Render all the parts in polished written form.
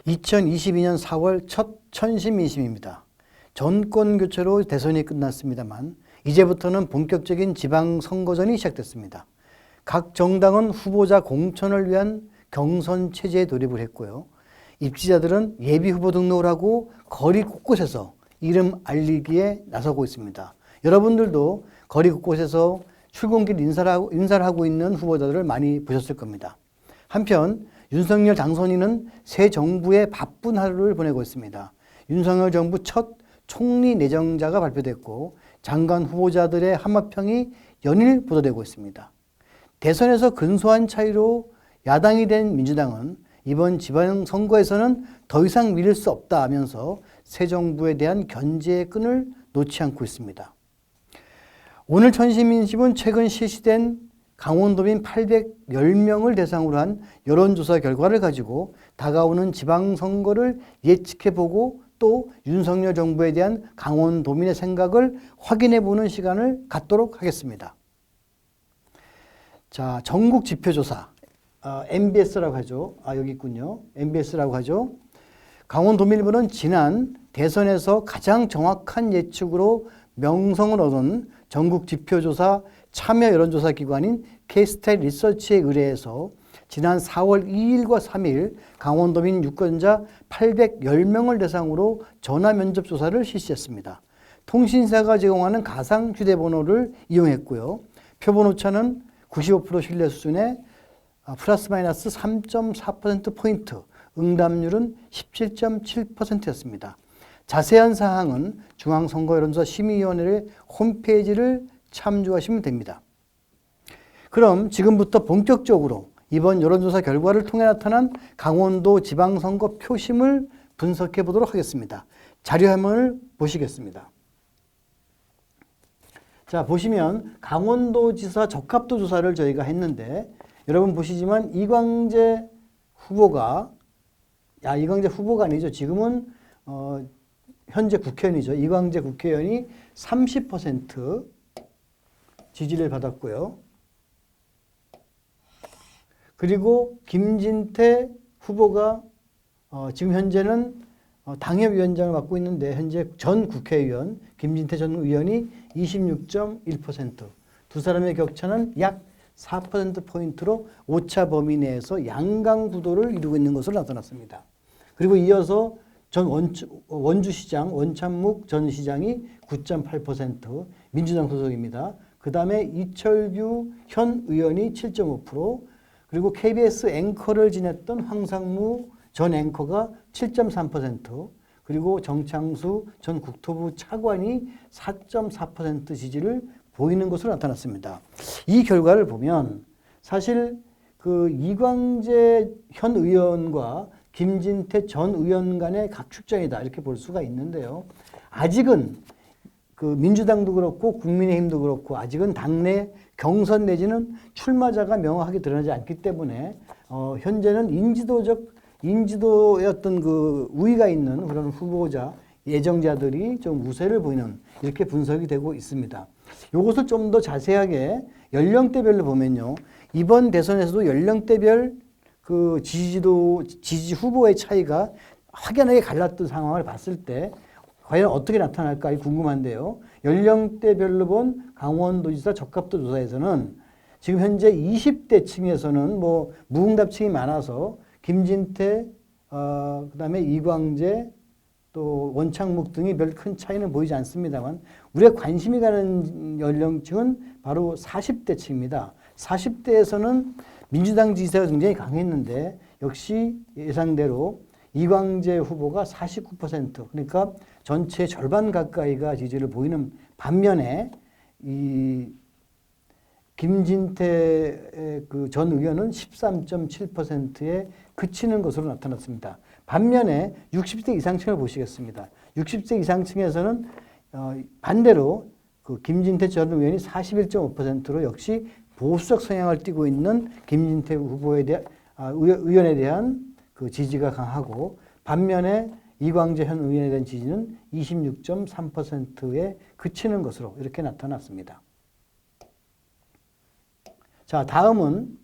2022년 4월 첫 천심민심입니다. 정권 교체로 대선이 끝났습니다만 이제부터는 본격적인 지방선거전이 시작됐습니다. 각 정당은 후보자 공천을 위한 경선 체제에 돌입을 했고요. 입지자들은 예비 후보 등록을 하고 거리 곳곳에서 이름 알리기에 나서고 있습니다. 여러분들도 거리 곳곳에서 출근길 인사를 하고 있는 후보자들을 많이 보셨을 겁니다. 한편 윤석열 당선인은 새 정부의 바쁜 하루를 보내고 있습니다. 윤석열 정부 첫 총리 내정자가 발표됐고 장관 후보자들의 합합평이 연일 보도되고 있습니다. 대선에서 근소한 차이로 야당이 된 민주당은 이번 지방선거에서는 더 이상 미룰 수 없다 하면서 새 정부에 대한 견제의 끈을 놓지 않고 있습니다. 오늘 천심민심은 최근 실시된 강원도민 810명을 대상으로 한 여론조사 결과를 가지고 다가오는 지방선거를 예측해보고 또 윤석열 정부에 대한 강원도민의 생각을 확인해보는 시간을 갖도록 하겠습니다. 자, 전국 지표조사, MBS라고 하죠. 여기 있군요. MBS라고 하죠. 강원도민일보는 지난 대선에서 가장 정확한 예측으로 명성을 얻은 전국 지표조사 참여 여론조사 기관인 K스탯 리서치에 의뢰해서 지난 4월 2일과 3일 강원도민 유권자 810명을 대상으로 전화 면접 조사를 실시했습니다. 통신사가 제공하는 가상 휴대번호를 이용했고요. 표본 오차는 95% 신뢰 수준에 플러스 마이너스 3.4%포인트, 응답률은 17.7%였습니다. 자세한 사항은 중앙선거여론조사 심의위원회의 홈페이지를 참조하시면 됩니다. 그럼 지금부터 본격적으로 이번 여론조사 결과를 통해 나타난 강원도 지방선거 표심을 분석해 보도록 하겠습니다. 자료화면을 보시겠습니다. 자, 보시면 강원도지사 적합도 조사를 저희가 했는데 여러분 보시지만 이광재 후보가 아니죠. 지금은 현재 국회의원이죠. 이광재 국회의원이 30% 지지를 받았고요. 그리고 김진태 후보가 지금 현재는 당협위원장을 맡고 있는데 현재 전 국회의원 김진태 전 의원이 26.1%, 두 사람의 격차는 약 4%포인트로 오차 범위 내에서 양강 구도를 이루고 있는 것으로 나타났습니다. 그리고 이어서 전 원주시장 원찬묵 전 시장이 9.8%, 민주당 소속입니다. 그 다음에 이철규 현 의원이 7.5%, 그리고 KBS 앵커를 지냈던 황상무 전 앵커가 7.3%, 그리고 정창수 전 국토부 차관이 4.4% 지지를 보이는 것으로 나타났습니다. 이 결과를 보면 사실 그 이광재 현 의원과 김진태 전 의원 간의 각축전이다 이렇게 볼 수가 있는데요. 아직은 그 민주당도 그렇고 국민의힘도 그렇고 아직은 당내 경선 내지는 출마자가 명확하게 드러나지 않기 때문에 현재는 인지도의 어떤 그 우위가 있는 그런 후보자 예정자들이 좀 우세를 보이는 이렇게 분석이 되고 있습니다. 이것을 좀 더 자세하게 연령대별로 보면요. 이번 대선에서도 연령대별 그 지지 후보의 차이가 확연하게 갈랐던 상황을 봤을 때 과연 어떻게 나타날까 궁금한데요. 연령대별로 본 강원도지사 적합도 조사에서는 지금 현재 20대 층에서는 뭐 무응답층이 많아서 김진태, 그다음에 이광재, 또 원창묵 등이 별 큰 차이는 보이지 않습니다만 우리가 관심이 가는 연령층은 바로 40대 층입니다. 40대에서는 민주당 지지세가 굉장히 강했는데 역시 예상대로 이광재 후보가 49%, 그러니까 전체 절반 가까이가 지지를 보이는 반면에 이 김진태 그 전 의원은 13.7%에 그치는 것으로 나타났습니다. 반면에 60대 이상층을 보시겠습니다. 60세 이상층에서는 반대로 그 김진태 전 의원이 41.5%로 역시 보수적 성향을 띠고 있는 김진태 의원에 대한 그 지지가 강하고 반면에 이광재 현 의원에 대한 지지는 26.3%에 그치는 것으로 이렇게 나타났습니다. 자, 다음은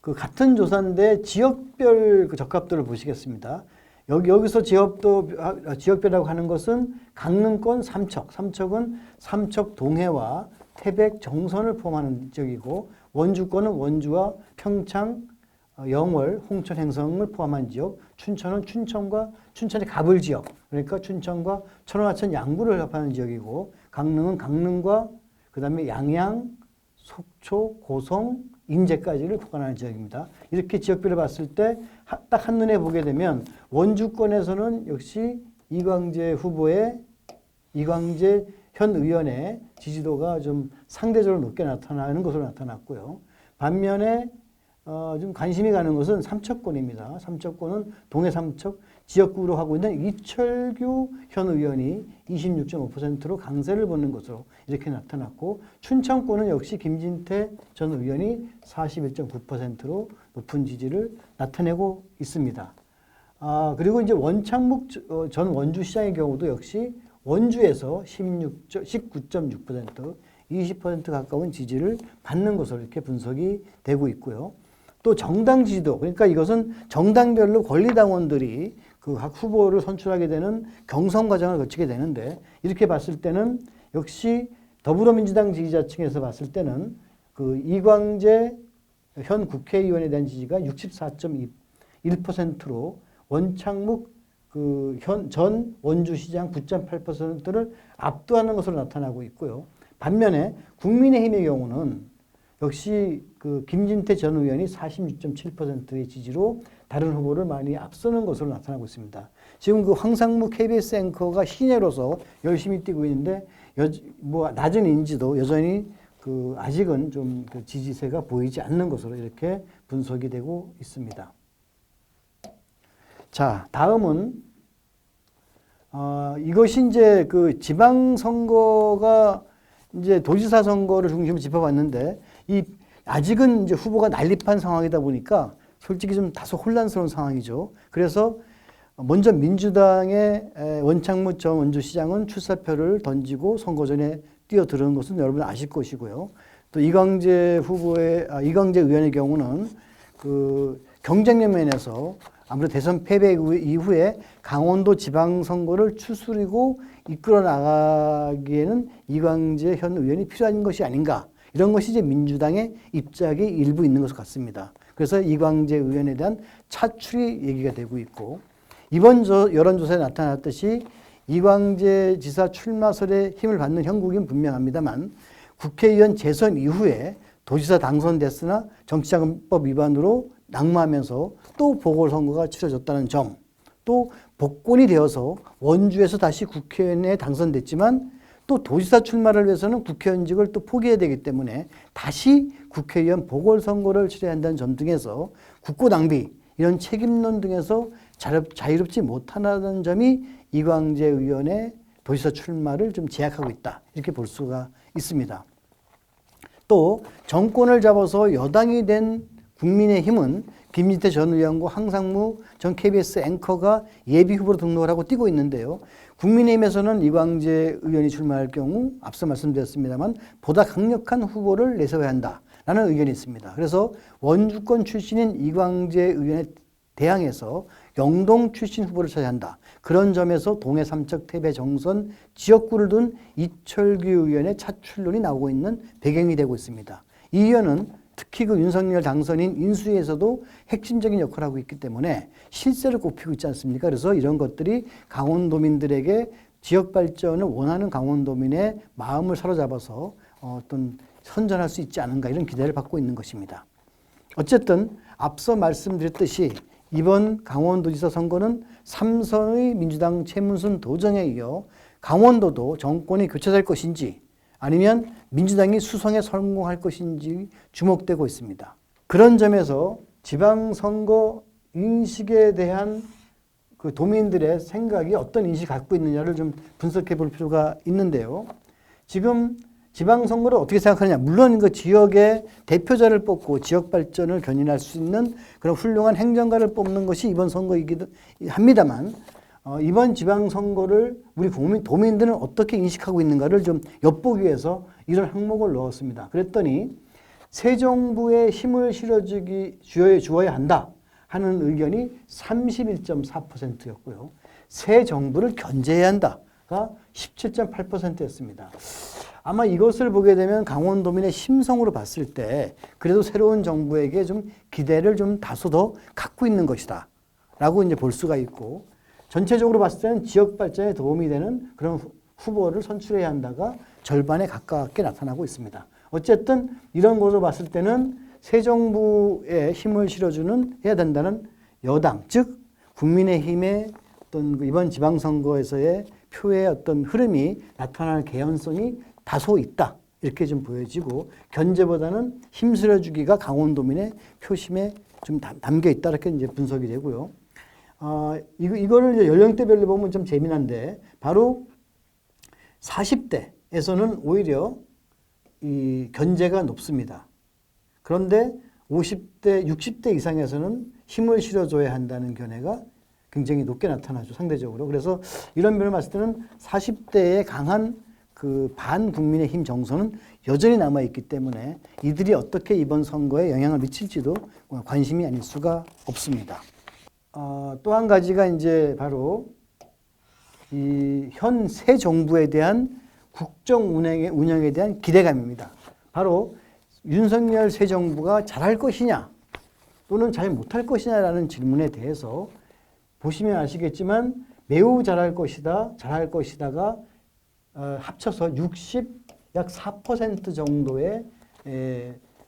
그 같은 조사인데 지역별 그 적합도를 보시겠습니다. 여기서 지역별이라고 하는 것은 강릉권 삼척은 삼척 동해와 태백 정선을 포함하는 지역이고, 원주권은 원주와 평창, 영월, 홍천, 행성을 포함한 지역, 춘천은 춘천의 갑을 지역, 그러니까 춘천과 천안하천 양구를 합하는 지역이고, 강릉은 강릉과 그 다음에 양양, 속초, 고성, 인제까지를 포괄하는 지역입니다. 이렇게 지역별을 봤을 때 딱 한눈에 보게 되면 원주권에서는 역시 이광재 현 의원의 지지도가 좀 상대적으로 높게 나타나는 것으로 나타났고요. 반면에 좀 관심이 가는 것은 삼척권입니다. 삼척권은 동해 삼척 지역구로 하고 있는 이철규 현 의원이 26.5%로 강세를 보는 것으로 이렇게 나타났고, 춘천권은 역시 김진태 전 의원이 41.9%로 높은 지지를 나타내고 있습니다. 그리고 이제 원창묵 전 원주시장의 경우도 역시 원주에서 19.6%, 20% 가까운 지지를 받는 것으로 이렇게 분석이 되고 있고요. 또 정당 지지도, 그러니까 이것은 정당별로 권리당원들이 그 각 후보를 선출하게 되는 경선 과정을 거치게 되는데, 이렇게 봤을 때는 역시 더불어민주당 지지자층에서 봤을 때는 그 이광재 현 국회의원에 대한 지지가 64.1%로 원창묵 그 전 원주시장 9.8%를 압도하는 것으로 나타나고 있고요. 반면에 국민의힘의 경우는 역시 그 김진태 전 의원이 46.7%의 지지로 다른 후보를 많이 앞서는 것으로 나타나고 있습니다. 지금 그 황상무 KBS 앵커가 신예로서 열심히 뛰고 있는데 낮은 인지도 여전히 그 아직은 좀 그 지지세가 보이지 않는 것으로 이렇게 분석이 되고 있습니다. 자, 다음은 이것이 이제 그 지방선거가 이제 도지사 선거를 중심으로 짚어봤는데, 아직은 이제 후보가 난립한 상황이다 보니까 솔직히 좀 다소 혼란스러운 상황이죠. 그래서 먼저 민주당의 원창무 전 원주시장은 출사표를 던지고 선거 전에 뛰어드는 것은 여러분 아실 것이고요. 또 이광재 의원의 경우는 그 경쟁력 면에서 아무래도 대선 패배 이후에 강원도 지방선거를 추스리고 이끌어 나가기에는 이광재 현 의원이 필요한 것이 아닌가, 이런 것이 이제 민주당의 입장이 일부 있는 것 같습니다. 그래서 이광재 의원에 대한 차출이 얘기가 되고 있고, 이번 여론조사에 나타났듯이 이광재 지사 출마설에 힘을 받는 형국은 분명합니다만, 국회의원 재선 이후에 도지사 당선됐으나 정치자금법 위반으로 낙마하면서 또 보궐선거가 치러졌다는 점, 또 복권이 되어서 원주에서 다시 국회의원에 당선됐지만 또 도지사 출마를 위해서는 국회의원직을 또 포기해야 되기 때문에 다시 국회의원 보궐선거를 치러야 한다는 점 등에서 국고 낭비, 이런 책임론 등에서 자유롭지 못하다는 점이 이광재 의원의 도지사 출마를 좀 제약하고 있다, 이렇게 볼 수가 있습니다. 또 정권을 잡아서 여당이 된 국민의힘은 김진태 전 의원과 황상무 전 KBS 앵커가 예비 후보로 등록을 하고 뛰고 있는데요. 국민의힘에서는 이광재 의원이 출마할 경우 앞서 말씀드렸습니다만 보다 강력한 후보를 내세워야 한다라는 의견이 있습니다. 그래서 원주권 출신인 이광재 의원에 대항해서 영동 출신 후보를 찾아야 한다. 그런 점에서 동해 삼척 태백 정선 지역구를 둔 이철규 의원의 차출론이 나오고 있는 배경이 되고 있습니다. 이 의원은 특히 그 윤석열 당선인 인수위에서도 핵심적인 역할을 하고 있기 때문에 실세를 꼽히고 있지 않습니까? 그래서 이런 것들이 강원도민들에게 지역 발전을 원하는 강원도민의 마음을 사로잡아서 어떤 선전할 수 있지 않은가, 이런 기대를 받고 있는 것입니다. 어쨌든 앞서 말씀드렸듯이 이번 강원도지사 선거는 삼선의 민주당 최문순 도정에 이어 강원도도 정권이 교체될 것인지 아니면 민주당이 수성에 성공할 것인지 주목되고 있습니다. 그런 점에서 지방선거 인식에 대한 그 도민들의 생각이 어떤 인식을 갖고 있느냐를 좀 분석해 볼 필요가 있는데요. 지금 지방선거를 어떻게 생각하느냐. 물론 그 지역의 대표자를 뽑고 지역 발전을 견인할 수 있는 그런 훌륭한 행정가를 뽑는 것이 이번 선거이기도 합니다만, 이번 지방선거를 우리 도민들은 어떻게 인식하고 있는가를 좀 엿보기 위해서 이런 항목을 넣었습니다. 그랬더니 새 정부에 힘을 주어야 한다 하는 의견이 31.4%였고요. 새 정부를 견제해야 한다가 17.8%였습니다. 아마 이것을 보게 되면 강원도민의 심성으로 봤을 때 그래도 새로운 정부에게 좀 기대를 좀 다소 더 갖고 있는 것이다 라고 이제 볼 수가 있고, 전체적으로 봤을 때는 지역 발전에 도움이 되는 그런 후보를 선출해야 한다가 절반에 가깝게 나타나고 있습니다. 어쨌든 이런 것으로 봤을 때는 새 정부에 힘을 해야 된다는 여당, 즉 국민의힘의 어떤 이번 지방선거에서의 표의 어떤 흐름이 나타날 개연성이 다소 있다, 이렇게 좀 보여지고, 견제보다는 힘실어주기가 강원도민의 표심에 좀 담겨 있다, 이렇게 이제 분석이 되고요. 이거를 이제 연령대별로 보면 좀 재미난데, 바로 40대에서는 오히려 이 견제가 높습니다. 그런데 50대, 60대 이상에서는 힘을 실어줘야 한다는 견해가 굉장히 높게 나타나죠, 상대적으로. 그래서 이런 면을 봤을 때는 40대의 강한 그 반국민의힘 정서는 여전히 남아있기 때문에 이들이 어떻게 이번 선거에 영향을 미칠지도 관심이 아닐 수가 없습니다. 또 한 가지가 이제 바로 이 현 새 정부에 대한 국정 운영에 대한 기대감입니다. 바로 윤석열 새 정부가 잘할 것이냐 또는 잘 못할 것이냐라는 질문에 대해서 보시면 아시겠지만 매우 잘할 것이다가 합쳐서 약 4% 정도의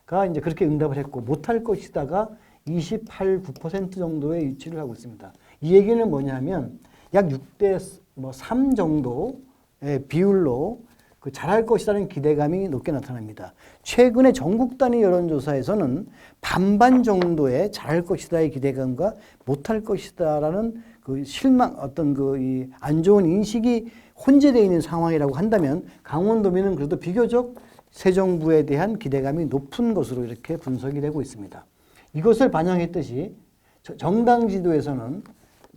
가 이제 그렇게 응답을 했고, 못할 것이다가 28, 9% 정도의 위치를 하고 있습니다. 이 얘기는 뭐냐면 약 6대 3 정도의 비율로 그 잘할 것이라는 기대감이 높게 나타납니다. 최근에 전국 단위 여론조사에서는 반반 정도의 잘할 것이다의 기대감과 못할 것이다라는 그 실망, 어떤 그 이 안 좋은 인식이 혼재되어 있는 상황이라고 한다면 강원도민은 그래도 비교적 새 정부에 대한 기대감이 높은 것으로 이렇게 분석이 되고 있습니다. 이것을 반영했듯이 정당 지도에서는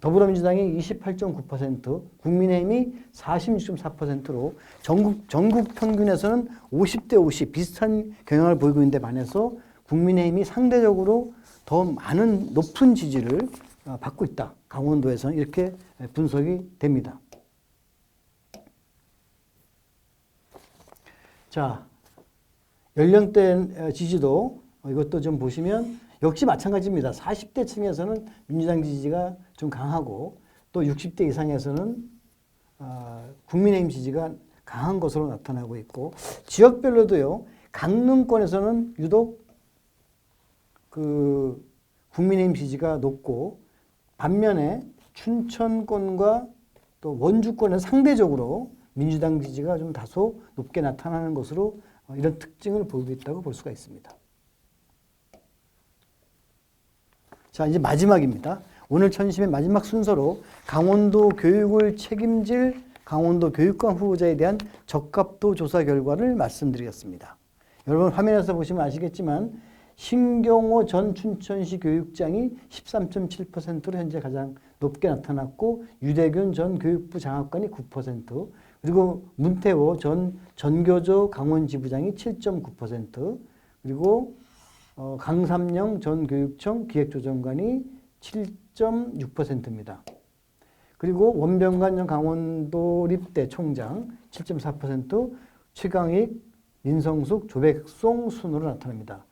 더불어민주당이 28.9%, 국민의힘이 46.4%로 전국 평균에서는 50대 50 비슷한 경향을 보이고 있는데 반해서 국민의힘이 상대적으로 더 많은 높은 지지를 받고 있다, 강원도에서는 이렇게 분석이 됩니다. 자, 연령대 지지도 이것도 좀 보시면 역시 마찬가지입니다. 40대 층에서는 민주당 지지가 좀 강하고, 또 60대 이상에서는 국민의힘 지지가 강한 것으로 나타나고 있고, 지역별로도요, 강릉권에서는 유독 그 국민의힘 지지가 높고, 반면에 춘천권과 또 원주권은 상대적으로 민주당 지지가 좀 다소 높게 나타나는 것으로 이런 특징을 보이고 있다고 볼 수가 있습니다. 자, 이제 마지막입니다. 오늘 천심의 마지막 순서로 강원도 교육을 책임질 강원도 교육감 후보자에 대한 적합도 조사 결과를 말씀드리겠습니다. 여러분 화면에서 보시면 아시겠지만 신경호 전 춘천시 교육장이 13.7%로 현재 가장 높게 나타났고, 유대균 전 교육부 장학관이 9%, 그리고 문태호 전 전교조 강원지부장이 7.9%, 그리고 강삼영 전 교육청 기획조정관이 7.6%입니다. 그리고 원병관 전 강원도립대 총장 7.4%, 최강익, 민성숙, 조백송 순으로 나타납니다.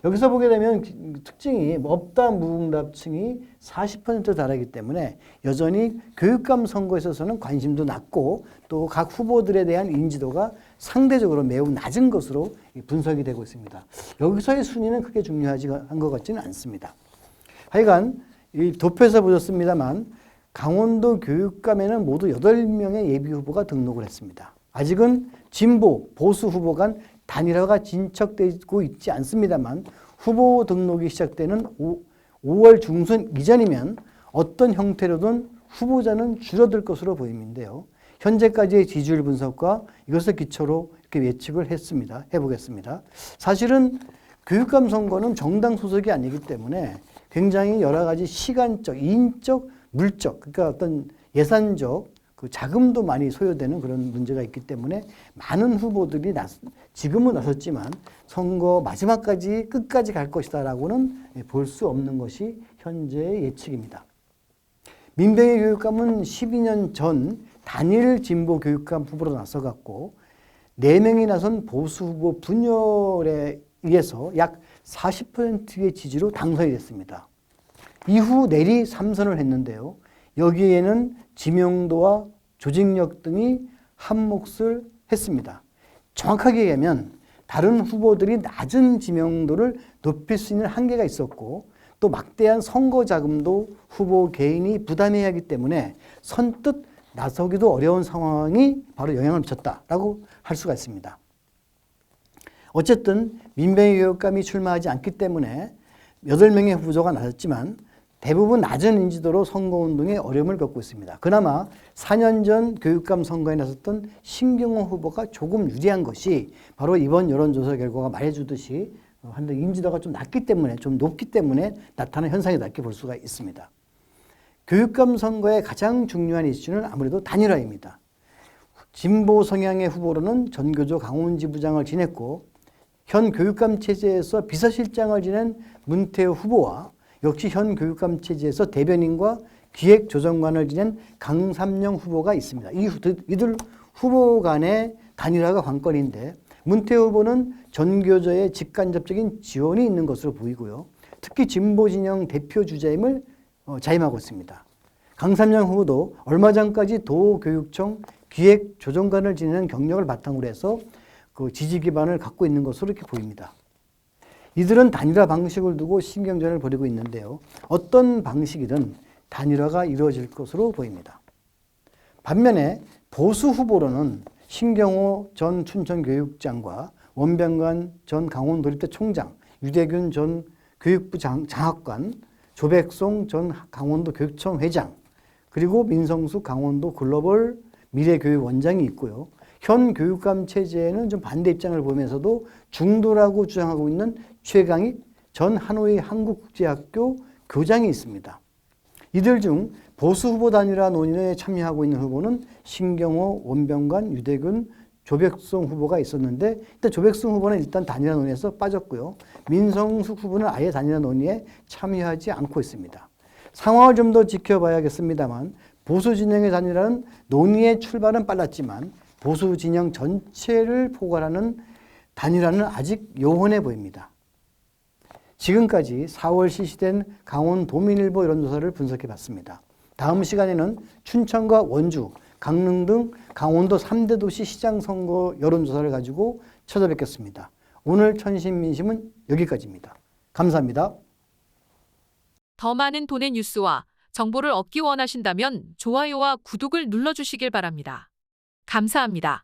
여기서 보게 되면 특징이 없다 무응답층이 40% 달하기 때문에 여전히 교육감 선거에 있어서는 관심도 낮고, 또 각 후보들에 대한 인지도가 상대적으로 매우 낮은 것으로 분석이 되고 있습니다. 여기서의 순위는 크게 중요한 것 같지는 않습니다. 하여간 이 도표에서 보셨습니다만 강원도 교육감에는 모두 8명의 예비 후보가 등록을 했습니다. 아직은 진보, 보수 후보 간 단일화가 진척되고 있지 않습니다만 후보 등록이 시작되는 5월 중순 이전이면 어떤 형태로든 후보자는 줄어들 것으로 보이는데요. 현재까지의 지지율 분석과 이것을 기초로 이렇게 예측을 해보겠습니다. 사실은 교육감 선거는 정당 소속이 아니기 때문에 굉장히 여러 가지 시간적, 인적, 물적, 그러니까 어떤 예산적 그 자금도 많이 소요되는 그런 문제가 있기 때문에 많은 후보들이 지금은 나섰지만 선거 마지막까지 끝까지 갈 것이다라고는 볼 수 없는 것이 현재의 예측입니다. 민병희 교육감은 12년 전 단일 진보 교육감 후보로 나서갔고 4명이 나선 보수 후보 분열에 의해서 약 40%의 지지로 당선이 됐습니다. 이후 내리 3선을 했는데요. 여기에는 지명도와 조직력 등이 한몫을 했습니다. 정확하게 얘기하면 다른 후보들이 낮은 지명도를 높일 수 있는 한계가 있었고 또 막대한 선거 자금도 후보 개인이 부담해야 하기 때문에 선뜻 나서기도 어려운 상황이 바로 영향을 미쳤다라고 할 수가 있습니다. 어쨌든 민병희 교육감이 출마하지 않기 때문에 8명의 후보자가 나섰지만 대부분 낮은 인지도로 선거운동에 어려움을 겪고 있습니다. 그나마 4년 전 교육감 선거에 나섰던 신경호 후보가 조금 유리한 것이 바로 이번 여론조사 결과가 말해주듯이 한데 인지도가 좀 낮기 때문에 좀 높기 때문에 나타난 현상이다 이렇게 볼 수가 있습니다. 교육감 선거의 가장 중요한 이슈는 아무래도 단일화입니다. 진보 성향의 후보로는 전교조 강원지 부장을 지냈고 현 교육감 체제에서 비서실장을 지낸 문태호 후보와 역시 현 교육감 체제에서 대변인과 기획조정관을 지낸 강삼영 후보가 있습니다. 이들 후보 간의 단일화가 관건인데 문태호 후보는 전교조의 직간접적인 지원이 있는 것으로 보이고요. 특히 진보 진영 대표 주자임을 자임하고 있습니다. 강삼영 후보도 얼마 전까지 도교육청 기획조정관을 지내는 경력을 바탕으로 해서 그 지지 기반을 갖고 있는 것으로 이렇게 보입니다. 이들은 단일화 방식을 두고 신경전을 벌이고 있는데요. 어떤 방식이든 단일화가 이루어질 것으로 보입니다. 반면에 보수 후보로는 신경호 전 춘천교육장과 원병관 전 강원도립대 총장, 유대균 전 교육부 장학관, 조백송 전 강원도 교육청 회장, 그리고 민성숙 강원도 글로벌 미래교육원장이 있고요. 현 교육감 체제에는 좀 반대 입장을 보면서도 중도라고 주장하고 있는 최강익 전 하노이 한국국제학교 교장이 있습니다. 이들 중 보수 후보 단일화 논의에 참여하고 있는 후보는 신경호, 원병관, 유대균, 조백송 후보가 있었는데 일단 조백송 후보는 일단 단일화 논의에서 빠졌고요. 민성숙 후보는 아예 단일화 논의에 참여하지 않고 있습니다. 상황을 좀 더 지켜봐야겠습니다만 보수 진영의 단일화는 논의의 출발은 빨랐지만 보수 진영 전체를 포괄하는 단일화는 아직 요원해 보입니다. 지금까지 4월 실시된 강원도민일보 여론조사를 분석해 봤습니다. 다음 시간에는 춘천과 원주, 강릉 등 강원도 3대 도시 시장 선거 여론조사를 가지고 찾아뵙겠습니다. 오늘 천신민심은 여기까지입니다. 감사합니다. 더 많은 돈의 뉴스와 정보를 얻기 원하신다면 좋아요와 구독을 눌러주시길 바랍니다. 감사합니다.